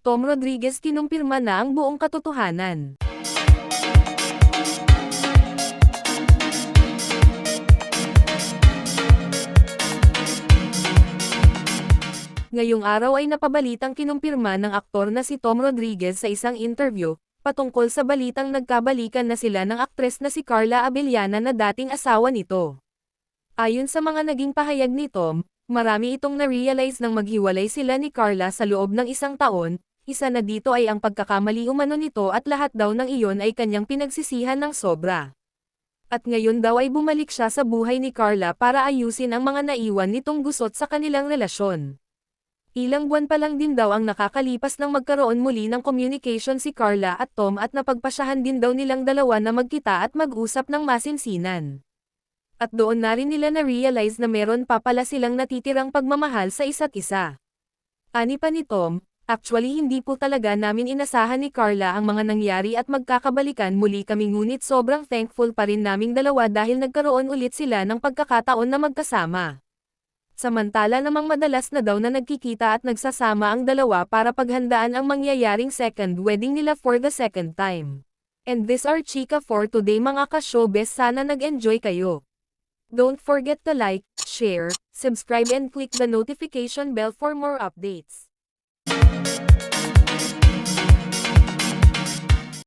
Tom Rodriguez kinumpirma na ang buong katotohanan. Ngayong araw ay napabalitang kinumpirma ng aktor na si Tom Rodriguez sa isang interview, patungkol sa balitang nagkabalikan na sila ng aktres na si Carla Abellana na dating asawa nito. Ayon sa mga naging pahayag ni Tom, marami itong na-realize nang maghiwalay sila ni Carla sa loob ng 1 taon, isa na dito ay ang pagkakamali umano nito at lahat daw ng iyon ay kanyang pinagsisihan ng sobra. At ngayon daw ay bumalik siya sa buhay ni Carla para ayusin ang mga naiwan nitong gusot sa kanilang relasyon. Ilang buwan pa lang din daw ang nakakalipas nang magkaroon muli ng communication si Carla at Tom at napagpasyahan din daw nilang dalawa na magkita at mag-usap ng masinsinan. At doon na rin nila na-realize na meron pa pala silang natitirang pagmamahal sa isa't isa. Ani pa ni Tom, actually hindi po talaga namin inasahan ni Carla ang mga nangyari at magkakabalikan muli kami ngunit sobrang thankful pa rin naming dalawa dahil nagkaroon ulit sila ng pagkakataon na magkasama. Samantala namang madalas na daw na nagkikita at nagsasama ang dalawa para paghandaan ang mangyayaring second wedding nila for the second time. And this are chika for today mga ka-showbiz, sana nag-enjoy kayo. Don't forget to like, share, subscribe and click the notification bell for more updates.